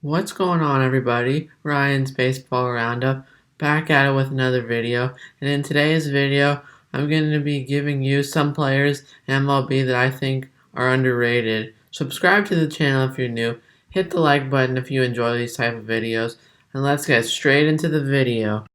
What's going on, everybody? Ryan's Baseball Roundup, back at it with another video. And in today's video, I'm going to be giving you some players in MLB that I think are underrated. Subscribe to the channel if you're new. Hit the like button if you enjoy these type of videos. And let's get straight into the video.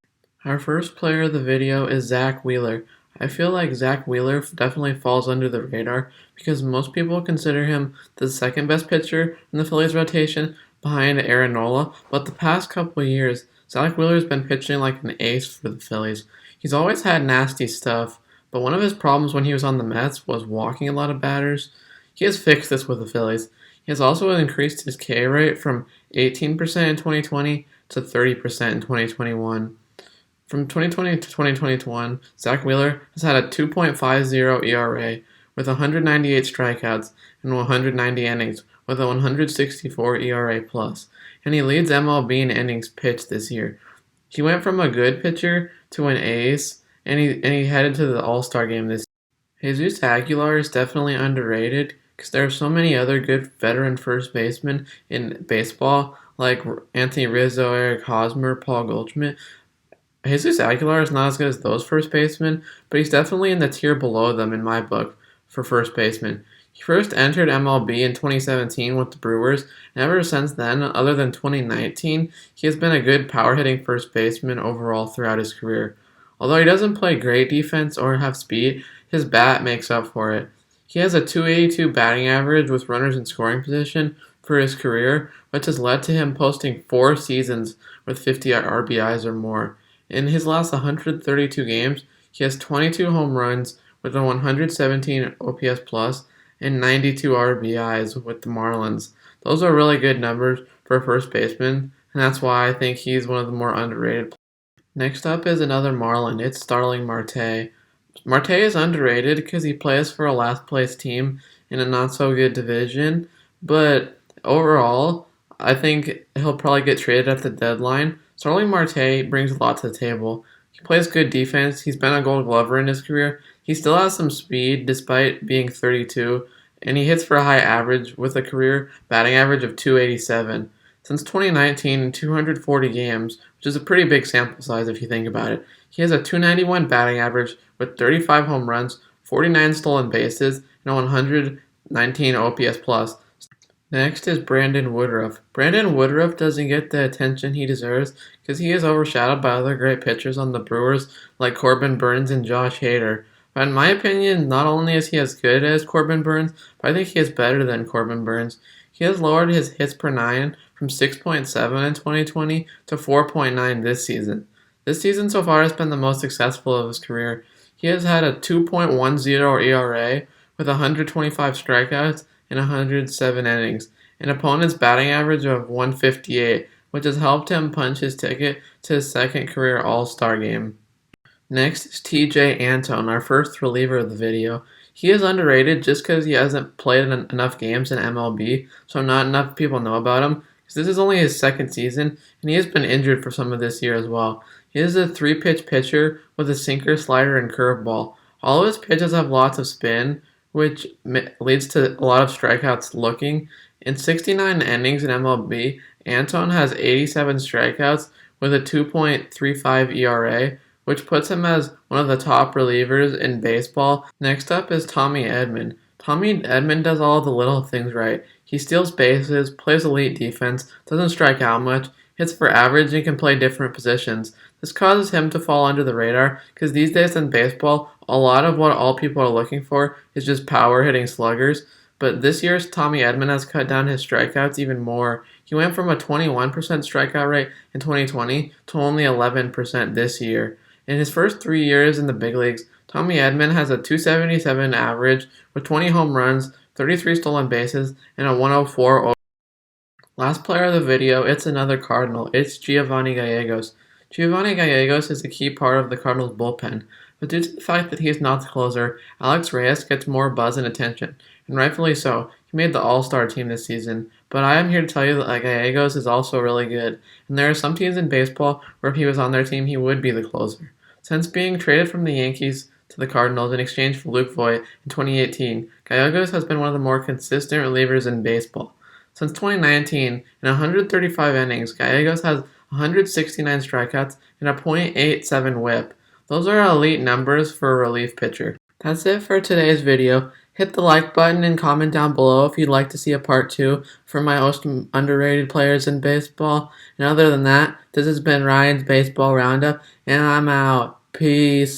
Our first player of the video is Zach Wheeler. I feel like Zach Wheeler definitely falls under the radar because most people consider him the second best pitcher in the Phillies rotation behind Aaron Nola, but the past couple of years, Zach Wheeler's been pitching like an ace for the Phillies. He's always had nasty stuff, but one of his problems when he was on the Mets was walking a lot of batters. He has fixed this with the Phillies. He has also increased his K rate from 18% in 2020 to 30% in 2021. From 2020 to 2021, Zach Wheeler has had a 2.50 ERA with 198 strikeouts and 190 innings with a 164 ERA plus, and he leads MLB in innings pitched this year. He went from a good pitcher to an ace, and he headed to the All-Star game this year. Jesus Aguilar is definitely underrated because there are so many other good veteran first basemen in baseball, like Anthony Rizzo, Eric Hosmer, Paul Goldschmidt. Jesus Aguilar is not as good as those first basemen, but he's definitely in the tier below them in my book for first baseman. He first entered MLB in 2017 with the Brewers, and ever since then, other than 2019, he has been a good power-hitting first baseman overall throughout his career. Although he doesn't play great defense or have speed, his bat makes up for it. He has a .282 batting average with runners in scoring position for his career, which has led to him posting 4 seasons with 50 RBIs or more. In his last 132 games, he has 22 home runs with a 117 OPS plus and 92 RBIs with the Marlins. Those are really good numbers for a first baseman, and that's why I think he's one of the more underrated players. Next up is another Marlin. It's Starling Marte. Marte is underrated because he plays for a last place team in a not so good division, but overall, I think he'll probably get traded at the deadline. Starling Marte brings a lot to the table. He plays good defense. He's been a Gold Glover in his career. He still has some speed despite being 32, and he hits for a high average with a career batting average of .287. Since 2019, in 240 games, which is a pretty big sample size if you think about it, he has a .291 batting average with 35 home runs, 49 stolen bases, and a 119 OPS plus. Next is Brandon Woodruff. Brandon Woodruff doesn't get the attention he deserves because he is overshadowed by other great pitchers on the Brewers like Corbin Burnes and Josh Hader. But in my opinion, not only is he as good as Corbin Burnes, but I think he is better than Corbin Burnes. He has lowered his hits per 9 from 6.7 in 2020 to 4.9 this season. This season so far has been the most successful of his career. He has had a 2.10 ERA with 125 strikeouts in 107 innings, an opponent's batting average of 158, which has helped him punch his ticket to his second career All-Star game. Next is TJ Antone, our first reliever of the video. He is underrated just because he hasn't played enough games in MLB, so not enough people know about him. This is only his second season, and he has been injured for some of this year as well. He is a 3-pitch pitcher with a sinker, slider, and curveball. All of his pitches have lots of spin, which leads to a lot of strikeouts looking. In 69 innings in MLB, Antone has 87 strikeouts with a 2.35 ERA, which puts him as one of the top relievers in baseball. Next up is Tommy Edman. Tommy Edman does all the little things right. He steals bases, plays elite defense, doesn't strike out much, hits for average, and can play different positions. This causes him to fall under the radar because these days in baseball, a lot of what all people are looking for is just power-hitting sluggers. But this year's Tommy Edman has cut down his strikeouts even more. He went from a 21% strikeout rate in 2020 to only 11% this year. In his first 3 years in the big leagues, Tommy Edman has a .277 average with 20 home runs, 33 stolen bases, and a 104 Last player of the video, it's another Cardinal. It's Giovanni Gallegos. Giovanni Gallegos is a key part of the Cardinals' bullpen, but due to the fact that he is not the closer, Alex Reyes gets more buzz and attention, and rightfully so. He made the All-Star team this season, but I am here to tell you that Gallegos is also really good, and there are some teams in baseball where if he was on their team, he would be the closer. Since being traded from the Yankees to the Cardinals in exchange for Luke Voit in 2018, Gallegos has been one of the more consistent relievers in baseball. Since 2019, in 135 innings, Gallegos has 169 strikeouts and a .87 whip. Those are elite numbers for a relief pitcher. That's it for today's video. Hit the like button and comment down below if you'd like to see a part 2 for my most underrated players in baseball. And other than that, this has been Ryan's Baseball Roundup, and I'm out. Peace.